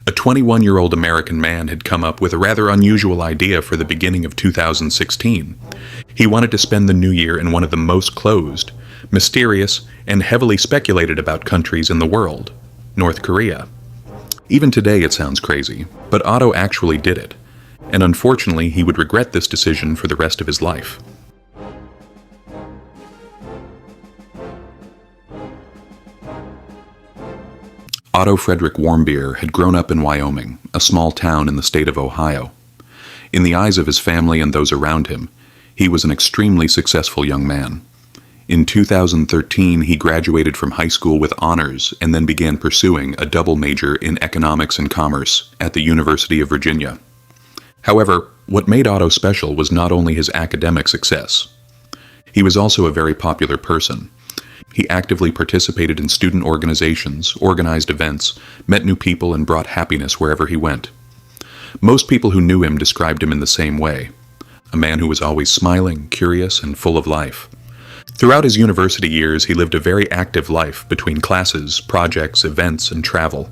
A 21-year-old American man had come up with a rather unusual idea for the beginning of 2016. He wanted to spend the new year in one of the most closed, mysterious, and heavily speculated about countries in the world, North Korea. Even today it sounds crazy, but Otto actually did it, and unfortunately he would regret this decision for the rest of his life. Otto Frederick Warmbier had grown up in Wyoming, a small town in the state of Ohio. In the eyes of his family and those around him, he was an extremely successful young man. In 2013, he graduated from high school with honors and then began pursuing a double major in economics and commerce at the University of Virginia. However, what made Otto special was not only his academic success. He was also a very popular person. He actively participated in student organizations, organized events, met new people, and brought happiness wherever he went. Most people who knew him described him in the same way: a man who was always smiling, curious, and full of life. Throughout his university years, he lived a very active life between classes, projects, events, and travel.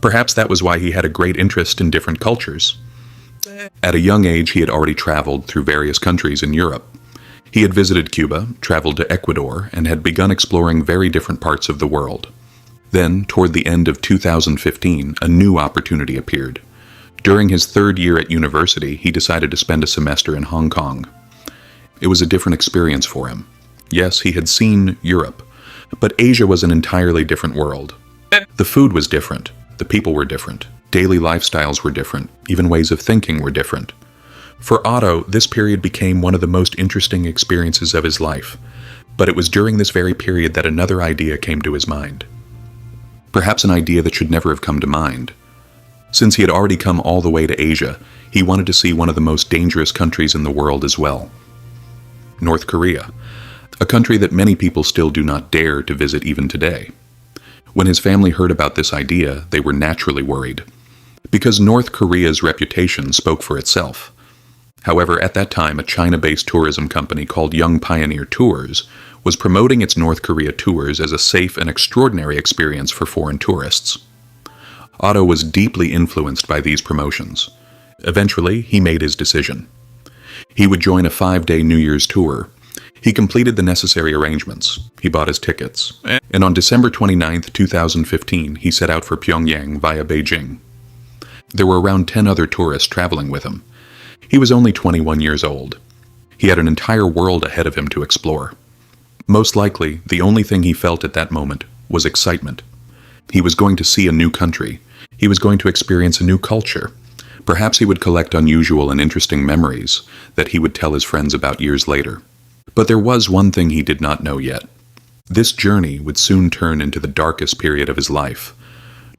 Perhaps that was why he had a great interest in different cultures. At a young age, he had already traveled through various countries in Europe. He had visited Cuba, traveled to Ecuador, and had begun exploring very different parts of the world. Then, toward the end of 2015, a new opportunity appeared. During his third year at university, he decided to spend a semester in Hong Kong. It was a different experience for him. Yes, he had seen Europe, but Asia was an entirely different world. The food was different, the people were different, daily lifestyles were different, even ways of thinking were different. For Otto, this period became one of the most interesting experiences of his life, but it was during this very period that another idea came to his mind. Perhaps an idea that should never have come to mind. Since he had already come all the way to Asia, he wanted to see one of the most dangerous countries in the world as well: North Korea, a country that many people still do not dare to visit even today. When his family heard about this idea, they were naturally worried, because North Korea's reputation spoke for itself. However, at that time, a China-based tourism company called Young Pioneer Tours was promoting its North Korea tours as a safe and extraordinary experience for foreign tourists. Otto was deeply influenced by these promotions. Eventually, he made his decision. He would join a 5-day New Year's tour. He completed the necessary arrangements. He bought his tickets. And on December 29, 2015, he set out for Pyongyang via Beijing. There were around 10 other tourists traveling with him. He was only 21 years old. He had an entire world ahead of him to explore. Most likely, the only thing he felt at that moment was excitement. He was going to see a new country. He was going to experience a new culture. Perhaps he would collect unusual and interesting memories that he would tell his friends about years later. But there was one thing he did not know yet. This journey would soon turn into the darkest period of his life.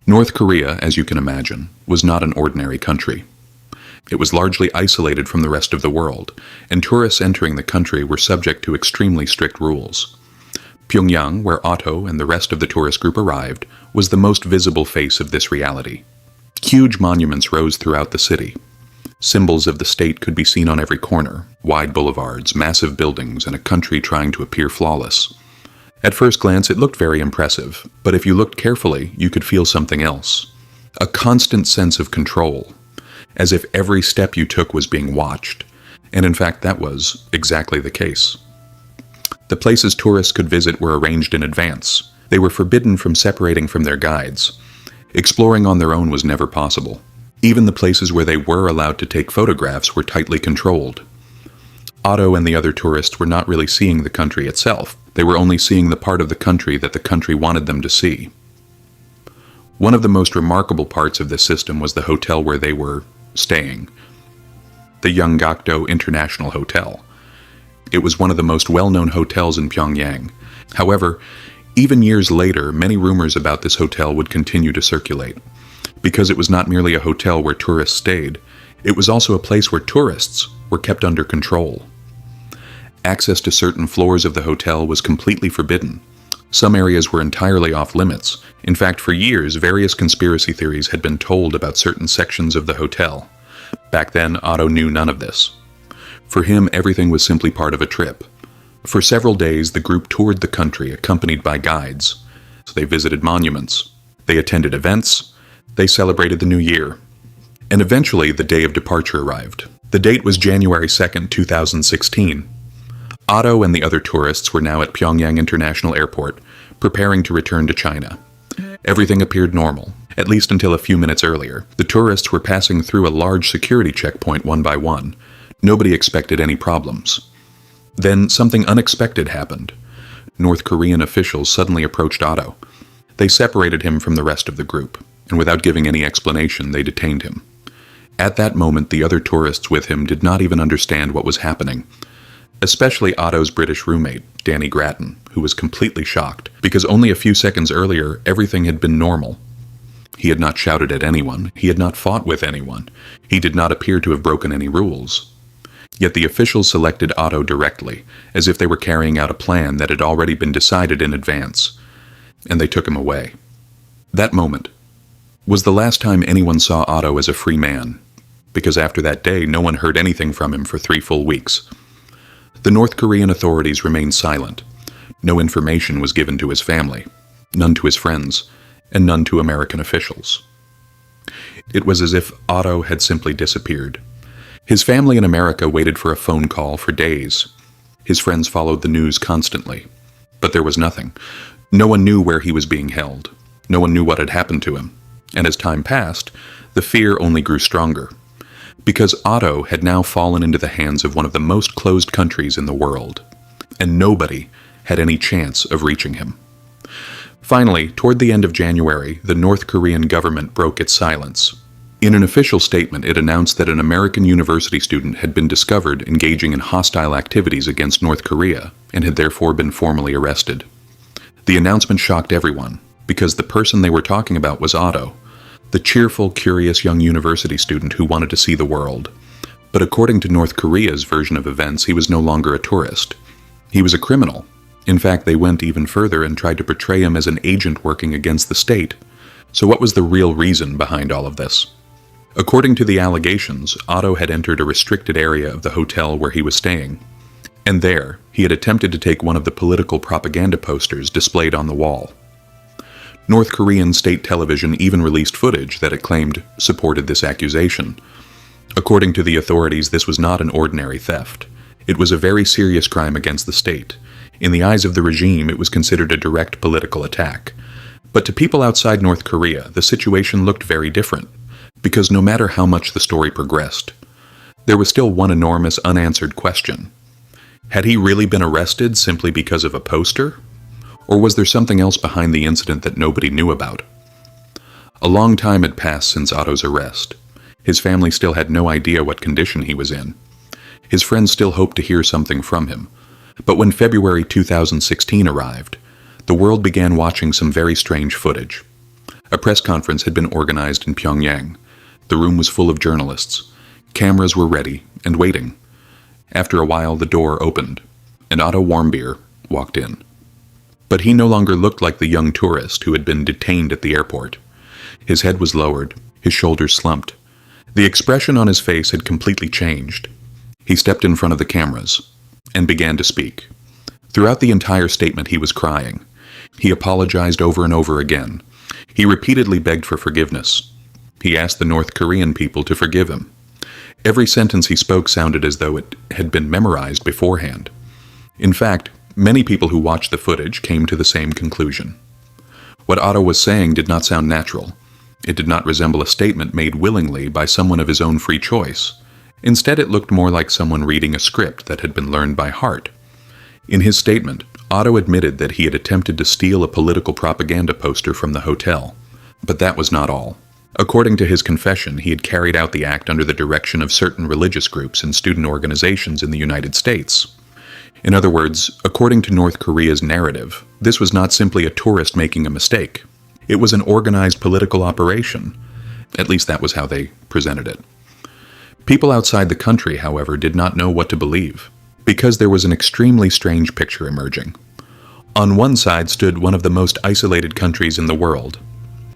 North Korea, as you can imagine, was not an ordinary country. It was largely isolated from the rest of the world, and tourists entering the country were subject to extremely strict rules. Pyongyang, where Otto and the rest of the tourist group arrived, was the most visible face of this reality. Huge monuments rose throughout the city. Symbols of the state could be seen on every corner: wide boulevards, massive buildings, and a country trying to appear flawless. At first glance, it looked very impressive, but if you looked carefully, you could feel something else. A constant sense of control, as if every step you took was being watched, and in fact that was exactly the case. The places tourists could visit were arranged in advance. They were forbidden from separating from their guides. Exploring on their own was never possible. Even the places where they were allowed to take photographs were tightly controlled. Otto and the other tourists were not really seeing the country itself. They were only seeing the part of the country that the country wanted them to see. One of the most remarkable parts of this system was the hotel where they were staying, the Yanggakdo International Hotel. It was one of the most well-known hotels in Pyongyang. However, even years later, many rumors about this hotel would continue to circulate. Because it was not merely a hotel where tourists stayed, it was also a place where tourists were kept under control. Access to certain floors of the hotel was completely forbidden. Some areas were entirely off limits. In fact, for years, various conspiracy theories had been told about certain sections of the hotel. Back then, Otto knew none of this. For him, everything was simply part of a trip. For several days, the group toured the country accompanied by guides. So they visited monuments. They attended events. They celebrated the new year. And eventually, the day of departure arrived. The date was January 2nd, 2016. Otto and the other tourists were now at Pyongyang International Airport, preparing to return to China. Everything appeared normal, at least until a few minutes earlier. The tourists were passing through a large security checkpoint one by one. Nobody expected any problems. Then something unexpected happened. North Korean officials suddenly approached Otto. They separated him from the rest of the group, and without giving any explanation, they detained him. At that moment, the other tourists with him did not even understand what was happening, especially Otto's British roommate, Danny Grattan, who was completely shocked, because only a few seconds earlier, everything had been normal. He had not shouted at anyone, he had not fought with anyone, he did not appear to have broken any rules. Yet the officials selected Otto directly, as if they were carrying out a plan that had already been decided in advance, and they took him away. That moment was the last time anyone saw Otto as a free man, because after that day no one heard anything from him for 3 full weeks. The North Korean authorities remained silent. No information was given to his family, none to his friends, and none to American officials. It was as if Otto had simply disappeared. His family in America waited for a phone call for days. His friends followed the news constantly. But there was nothing. No one knew where he was being held. No one knew what had happened to him. And as time passed, the fear only grew stronger. Because Otto had now fallen into the hands of one of the most closed countries in the world. And nobody had any chance of reaching him. Finally, toward the end of January, the North Korean government broke its silence. In an official statement, it announced that an American university student had been discovered engaging in hostile activities against North Korea and had therefore been formally arrested. The announcement shocked everyone, because the person they were talking about was Otto, the cheerful, curious young university student who wanted to see the world. But according to North Korea's version of events, he was no longer a tourist. He was a criminal. In fact, they went even further and tried to portray him as an agent working against the state. So what was the real reason behind all of this? According to the allegations, Otto had entered a restricted area of the hotel where he was staying. And there, he had attempted to take one of the political propaganda posters displayed on the wall. North Korean state television even released footage that it claimed supported this accusation. According to the authorities, this was not an ordinary theft. It was a very serious crime against the state. In the eyes of the regime, it was considered a direct political attack. But to people outside North Korea, the situation looked very different, because no matter how much the story progressed, there was still one enormous unanswered question. Had he really been arrested simply because of a poster? Or was there something else behind the incident that nobody knew about? A long time had passed since Otto's arrest. His family still had no idea what condition he was in. His friends still hoped to hear something from him. But when February 2016 arrived, the world began watching some very strange footage. A press conference had been organized in Pyongyang. The room was full of journalists. Cameras were ready and waiting. After a while, the door opened, and Otto Warmbier walked in. But he no longer looked like the young tourist who had been detained at the airport. His head was lowered, his shoulders slumped. The expression on his face had completely changed. He stepped in front of the cameras and began to speak. Throughout the entire statement, he was crying. He apologized over and over again. He repeatedly begged for forgiveness. He asked the North Korean people to forgive him. Every sentence he spoke sounded as though it had been memorized beforehand. In fact, many people who watched the footage came to the same conclusion. What Otto was saying did not sound natural. It did not resemble a statement made willingly by someone of his own free choice. Instead, it looked more like someone reading a script that had been learned by heart. In his statement, Otto admitted that he had attempted to steal a political propaganda poster from the hotel. But that was not all. According to his confession, he had carried out the act under the direction of certain religious groups and student organizations in the United States. In other words, according to North Korea's narrative, this was not simply a tourist making a mistake. It was an organized political operation. At least that was how they presented it. People outside the country, however, did not know what to believe, because there was an extremely strange picture emerging. On one side stood one of the most isolated countries in the world.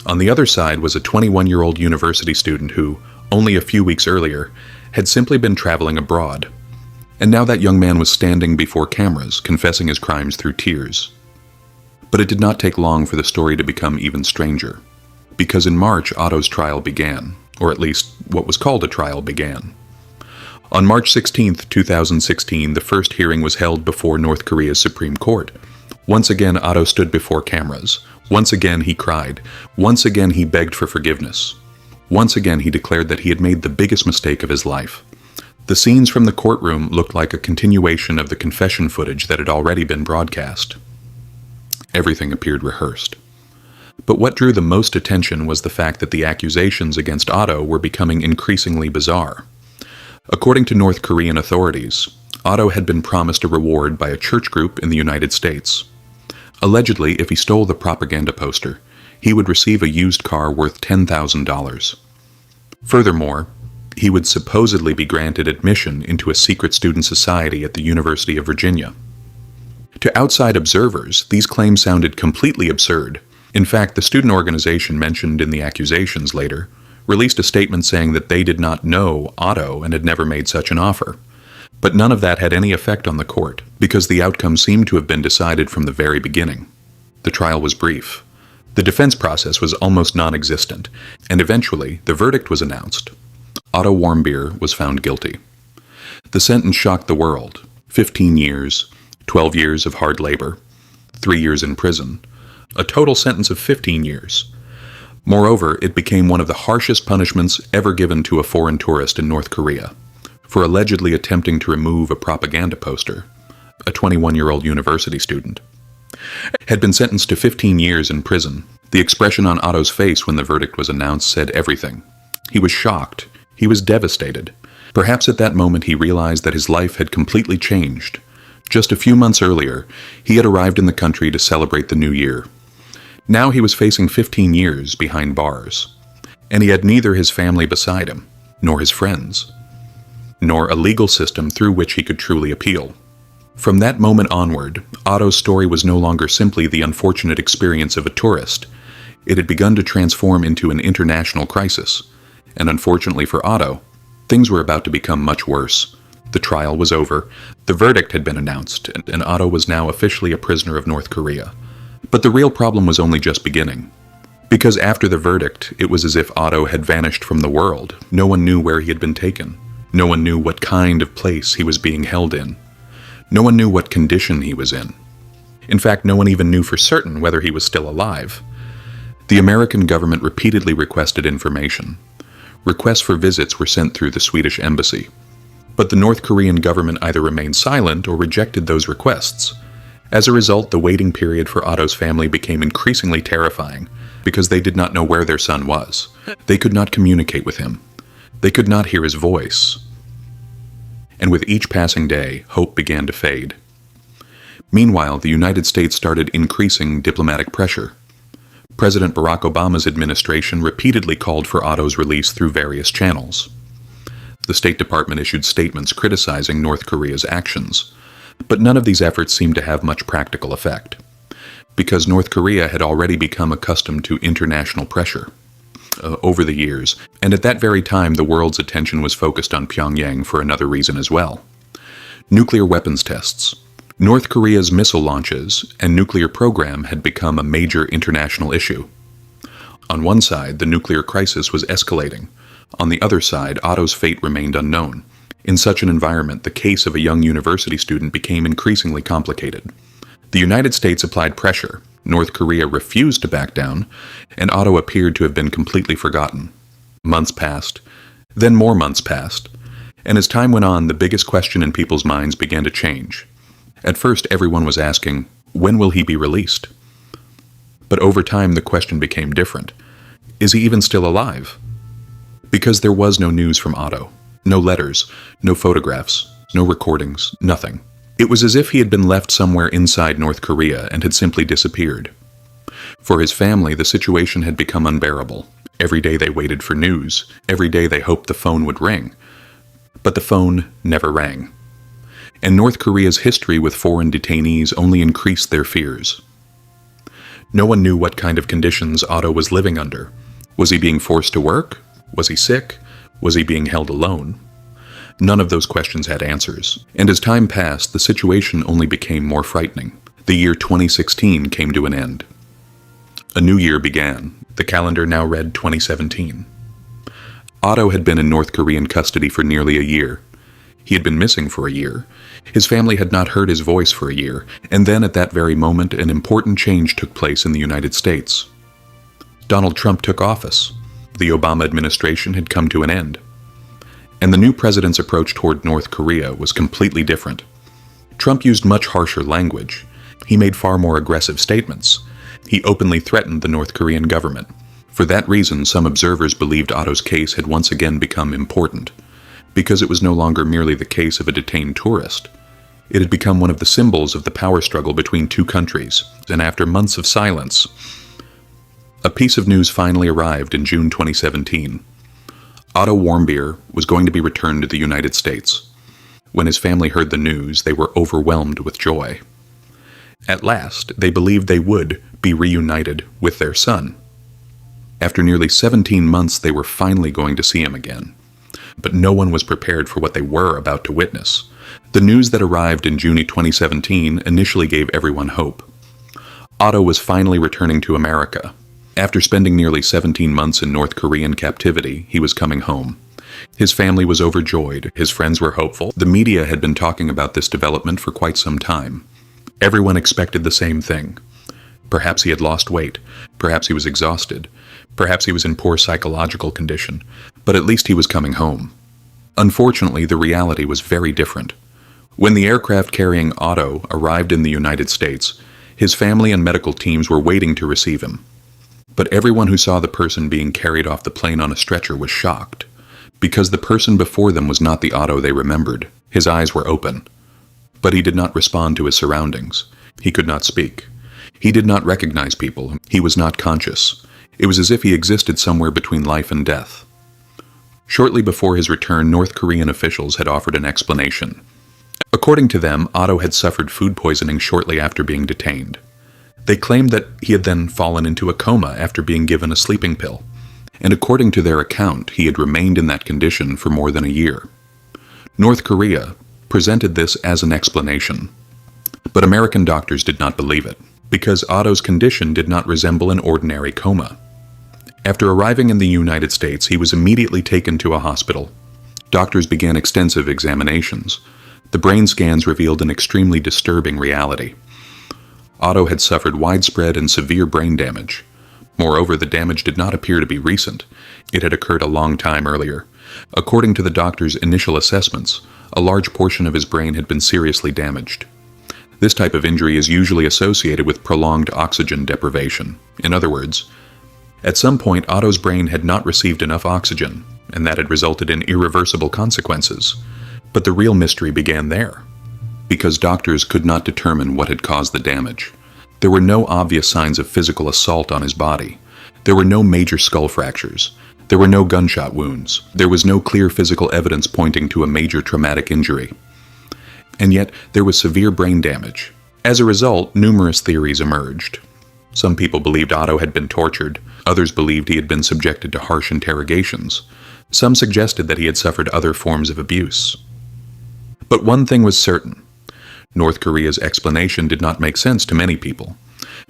On the other side was a 21-year-old university student who, only a few weeks earlier, had simply been traveling abroad. And now that young man was standing before cameras, confessing his crimes through tears. But it did not take long for the story to become even stranger. because in March, Otto's trial began, or at least what was called a trial began. On March 16, 2016, the first hearing was held before North Korea's Supreme Court. Once again, Otto stood before cameras. Once again, he cried. Once again, he begged for forgiveness. Once again, he declared that he had made the biggest mistake of his life. The scenes from the courtroom looked like a continuation of the confession footage that had already been broadcast. Everything appeared rehearsed. But what drew the most attention was the fact that the accusations against Otto were becoming increasingly bizarre. According to North Korean authorities, Otto had been promised a reward by a church group in the United States. Allegedly, if he stole the propaganda poster, he would receive a used car worth $10,000. Furthermore, he would supposedly be granted admission into a secret student society at the University of Virginia. To outside observers, these claims sounded completely absurd. In fact, the student organization mentioned in the accusations later released a statement saying that they did not know Otto and had never made such an offer. But none of that had any effect on the court, because the outcome seemed to have been decided from the very beginning. The trial was brief. The defense process was almost non-existent, and eventually the verdict was announced. Otto Warmbier was found guilty. The sentence shocked the world: 15 years, 12 years of hard labor, 3 years in prison, a total sentence of 15 years. Moreover, it became one of the harshest punishments ever given to a foreign tourist in North Korea for allegedly attempting to remove a propaganda poster. A 21-year-old university student had been sentenced to 15 years in prison. The expression on Otto's face when the verdict was announced said everything. He was shocked. He was devastated. Perhaps at that moment he realized that his life had completely changed. Just a few months earlier, he had arrived in the country to celebrate the new year. Now he was facing 15 years behind bars, and he had neither his family beside him, nor his friends, nor a legal system through which he could truly appeal. From that moment onward, Otto's story was no longer simply the unfortunate experience of a tourist. It had begun to transform into an international crisis, and unfortunately for Otto, things were about to become much worse. The trial was over, the verdict had been announced, and Otto was now officially a prisoner of North Korea. But the real problem was only just beginning. Because after the verdict, it was as if Otto had vanished from the world. No one knew where he had been taken. No one knew what kind of place he was being held in. No one knew what condition he was in. In fact, no one even knew for certain whether he was still alive. The American government repeatedly requested information. Requests for visits were sent through the Swedish embassy. But the North Korean government either remained silent or rejected those requests. As a result, the waiting period for Otto's family became increasingly terrifying because they did not know where their son was. They could not communicate with him. They could not hear his voice. And with each passing day, hope began to fade. Meanwhile, the United States started increasing diplomatic pressure. President Barack Obama's administration repeatedly called for Otto's release through various channels. The State Department issued statements criticizing North Korea's actions. But none of these efforts seemed to have much practical effect, because North Korea had already become accustomed to international pressure over the years, and at that very time the world's attention was focused on Pyongyang for another reason as well: nuclear weapons tests. North Korea's missile launches and nuclear program had become a major international issue. On one side, the nuclear crisis was escalating. On the other side, Otto's fate remained unknown. In such an environment, the case of a young university student became increasingly complicated. The United States applied pressure, North Korea refused to back down, and Otto appeared to have been completely forgotten. Months passed, then more months passed, and as time went on, the biggest question in people's minds began to change. At first, everyone was asking, when will he be released? But over time, the question became different. Is he even still alive? Because there was no news from Otto. No letters, no photographs, no recordings, nothing. It was as if he had been left somewhere inside North Korea and had simply disappeared. For his family, the situation had become unbearable. Every day they waited for news. Every day they hoped the phone would ring. But the phone never rang. And North Korea's history with foreign detainees only increased their fears. No one knew what kind of conditions Otto was living under. Was he being forced to work? Was he sick? Was he being held alone? None of those questions had answers, and as time passed, the situation only became more frightening. The year 2016 came to an end. A new year began. The calendar now read 2017. Otto had been in North Korean custody for nearly a year. He had been missing for a year. His family had not heard his voice for a year, and then at that very moment an important change took place in the United States. Donald Trump took office. The Obama administration had come to an end. And the new president's approach toward North Korea was completely different. Trump used much harsher language. He made far more aggressive statements. He openly threatened the North Korean government. For that reason, some observers believed Otto's case had once again become important, because it was no longer merely the case of a detained tourist. It had become one of the symbols of the power struggle between two countries, and after months of silence, a piece of news finally arrived in June 2017. Otto Warmbier was going to be returned to the United States. When his family heard the news, they were overwhelmed with joy. At last, they believed they would be reunited with their son. After nearly 17 months, they were finally going to see him again. But no one was prepared for what they were about to witness. The news that arrived in June 2017 initially gave everyone hope. Otto was finally returning to America. After spending nearly 17 months in North Korean captivity, he was coming home. His family was overjoyed. His friends were hopeful. The media had been talking about this development for quite some time. Everyone expected the same thing. Perhaps he had lost weight. Perhaps he was exhausted. Perhaps he was in poor psychological condition. But at least he was coming home. Unfortunately, the reality was very different. When the aircraft carrying Otto arrived in the United States, his family and medical teams were waiting to receive him. But everyone who saw the person being carried off the plane on a stretcher was shocked, because the person before them was not the Otto they remembered. His eyes were open, but he did not respond to his surroundings. He could not speak. He did not recognize people. He was not conscious. It was as if he existed somewhere between life and death. Shortly before his return, North Korean officials had offered an explanation. According to them, Otto had suffered food poisoning shortly after being detained. They claimed that he had then fallen into a coma after being given a sleeping pill, and according to their account, he had remained in that condition for more than a year. North Korea presented this as an explanation, but American doctors did not believe it, because Otto's condition did not resemble an ordinary coma. After arriving in the United States, he was immediately taken to a hospital. Doctors began extensive examinations. The brain scans revealed an extremely disturbing reality. Otto had suffered widespread and severe brain damage. Moreover, the damage did not appear to be recent. It had occurred a long time earlier. According to the doctor's initial assessments, a large portion of his brain had been seriously damaged. This type of injury is usually associated with prolonged oxygen deprivation. In other words, at some point Otto's brain had not received enough oxygen, and that had resulted in irreversible consequences. But the real mystery began there, because doctors could not determine what had caused the damage. There were no obvious signs of physical assault on his body. There were no major skull fractures. There were no gunshot wounds. There was no clear physical evidence pointing to a major traumatic injury. And yet, there was severe brain damage. As a result, numerous theories emerged. Some people believed Otto had been tortured. Others believed he had been subjected to harsh interrogations. Some suggested that he had suffered other forms of abuse. But one thing was certain. North Korea's explanation did not make sense to many people,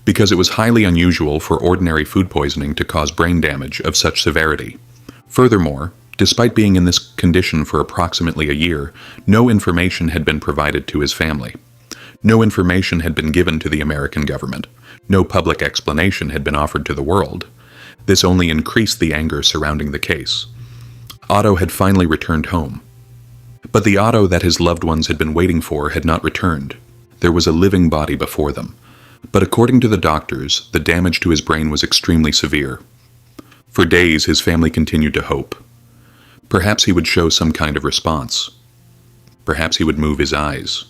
because it was highly unusual for ordinary food poisoning to cause brain damage of such severity. Furthermore, despite being in this condition for approximately a year, no information had been provided to his family. No information had been given to the American government. No public explanation had been offered to the world. This only increased the anger surrounding the case. Otto had finally returned home. But the Otto that his loved ones had been waiting for had not returned. There was a living body before them. But according to the doctors, the damage to his brain was extremely severe. For days, his family continued to hope. Perhaps he would show some kind of response. Perhaps he would move his eyes.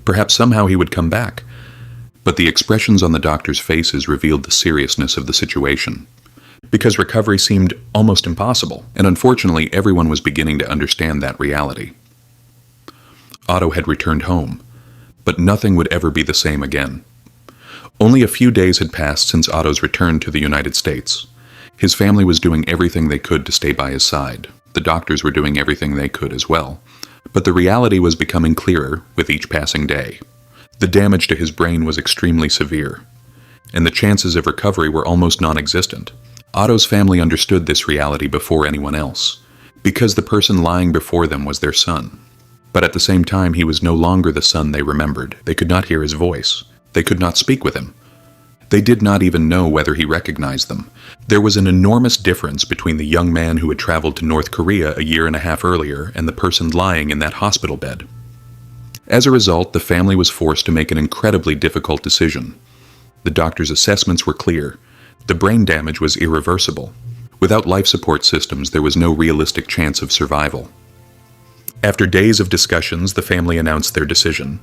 Perhaps somehow he would come back. But the expressions on the doctors' faces revealed the seriousness of the situation, because recovery seemed almost impossible, and unfortunately everyone was beginning to understand that reality. Otto had returned home, but nothing would ever be the same again. Only a few days had passed since Otto's return to the United States. His family was doing everything they could to stay by his side. The doctors were doing everything they could as well. But the reality was becoming clearer with each passing day. The damage to his brain was extremely severe. and the chances of recovery were almost non-existent. Otto's family understood this reality before anyone else, because the person lying before them was their son. But at the same time, he was no longer the son they remembered. They could not hear his voice. They could not speak with him. They did not even know whether he recognized them. There was an enormous difference between the young man who had traveled to North Korea a year and a half earlier and the person lying in that hospital bed. As a result, the family was forced to make an incredibly difficult decision. The doctor's assessments were clear. The brain damage was irreversible. Without life support systems, there was no realistic chance of survival. After days of discussions, the family announced their decision.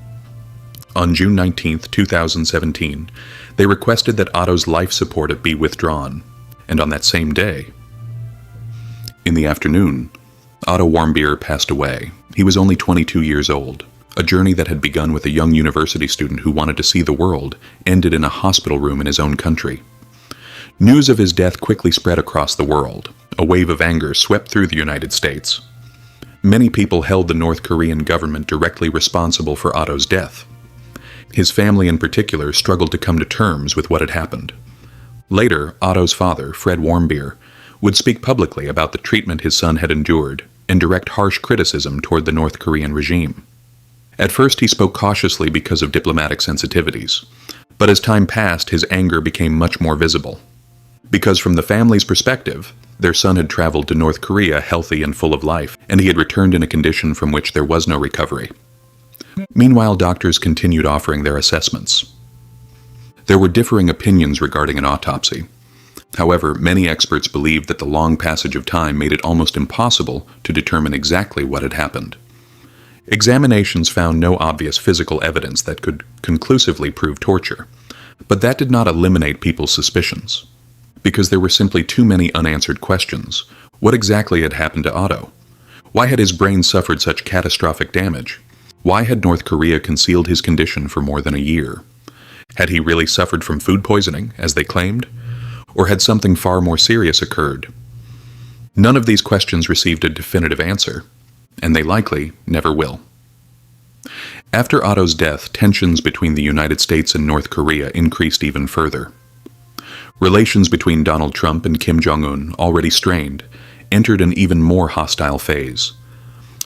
On June 19, 2017, they requested that Otto's life support be withdrawn, and on that same day, in the afternoon, Otto Warmbier passed away. He was only 22 years old. A journey that had begun with a young university student who wanted to see the world ended in a hospital room in his own country. News of his death quickly spread across the world. A wave of anger swept through the United States. Many people held the North Korean government directly responsible for Otto's death. His family in particular struggled to come to terms with what had happened. Later, Otto's father, Fred Warmbier, would speak publicly about the treatment his son had endured and direct harsh criticism toward the North Korean regime. At first, he spoke cautiously because of diplomatic sensitivities, but as time passed, his anger became much more visible. Because from the family's perspective, their son had traveled to North Korea healthy and full of life, and he had returned in a condition from which there was no recovery. Meanwhile, doctors continued offering their assessments. There were differing opinions regarding an autopsy. However, many experts believed that the long passage of time made it almost impossible to determine exactly what had happened. Examinations found no obvious physical evidence that could conclusively prove torture, but that did not eliminate people's suspicions. Because there were simply too many unanswered questions. What exactly had happened to Otto? Why had his brain suffered such catastrophic damage? Why had North Korea concealed his condition for more than a year? Had he really suffered from food poisoning, as they claimed? Or had something far more serious occurred? None of these questions received a definitive answer, and they likely never will. After Otto's death, tensions between the United States and North Korea increased even further. Relations between Donald Trump and Kim Jong-un, already strained, entered an even more hostile phase.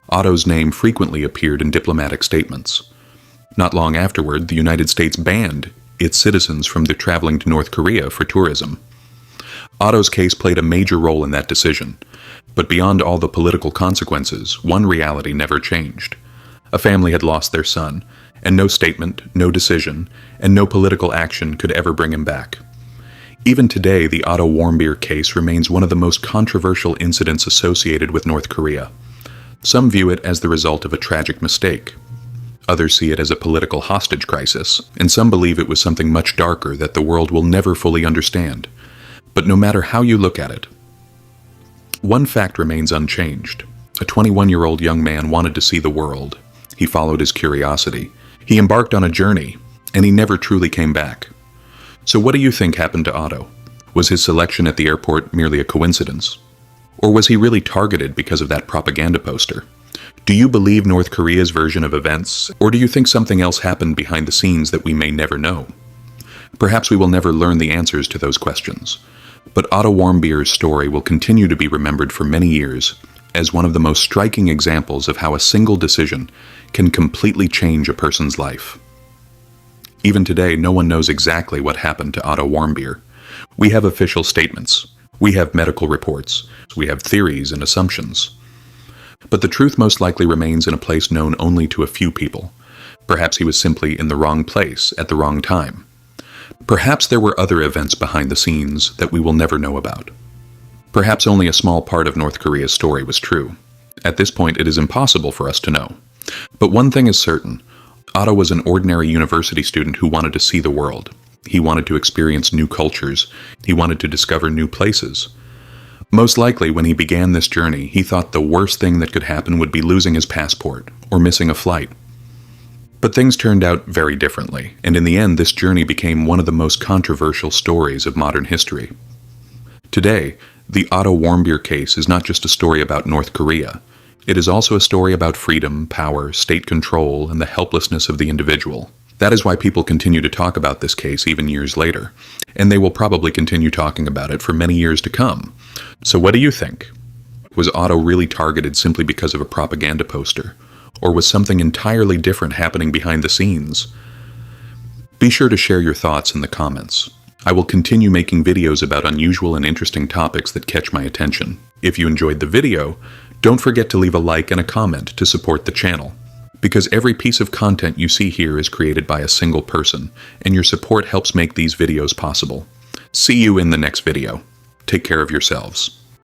Otto's name frequently appeared in diplomatic statements. Not long afterward, the United States banned its citizens from traveling to North Korea for tourism. Otto's case played a major role in that decision, but beyond all the political consequences, one reality never changed. A family had lost their son, and no statement, no decision, and no political action could ever bring him back. Even today, the Otto Warmbier case remains one of the most controversial incidents associated with North Korea. Some view it as the result of a tragic mistake. Others see it as a political hostage crisis, and some believe it was something much darker that the world will never fully understand. But no matter how you look at it, one fact remains unchanged. A 21-year-old young man wanted to see the world. He followed his curiosity. He embarked on a journey, and he never truly came back. So what do you think happened to Otto? Was his selection at the airport merely a coincidence? Or was he really targeted because of that propaganda poster? Do you believe North Korea's version of events, or do you think something else happened behind the scenes that we may never know? Perhaps we will never learn the answers to those questions, but Otto Warmbier's story will continue to be remembered for many years as one of the most striking examples of how a single decision can completely change a person's life. Even today, no one knows exactly what happened to Otto Warmbier. We have official statements. We have medical reports. We have theories and assumptions. But the truth most likely remains in a place known only to a few people. Perhaps he was simply in the wrong place at the wrong time. Perhaps there were other events behind the scenes that we will never know about. Perhaps only a small part of North Korea's story was true. At this point, it is impossible for us to know. But one thing is certain. Otto was an ordinary university student who wanted to see the world. He wanted to experience new cultures. He wanted to discover new places. Most likely, when he began this journey, he thought the worst thing that could happen would be losing his passport or missing a flight. But things turned out very differently, and in the end, this journey became one of the most controversial stories of modern history. Today, the Otto Warmbier case is not just a story about North Korea. It is also a story about freedom, power, state control, and the helplessness of the individual. That is why people continue to talk about this case even years later, and they will probably continue talking about it for many years to come. So what do you think? Was Otto really targeted simply because of a propaganda poster? Or was something entirely different happening behind the scenes? Be sure to share your thoughts in the comments. I will continue making videos about unusual and interesting topics that catch my attention. If you enjoyed the video, don't forget to leave a like and a comment to support the channel. Because every piece of content you see here is created by a single person, and your support helps make these videos possible. See you in the next video. Take care of yourselves.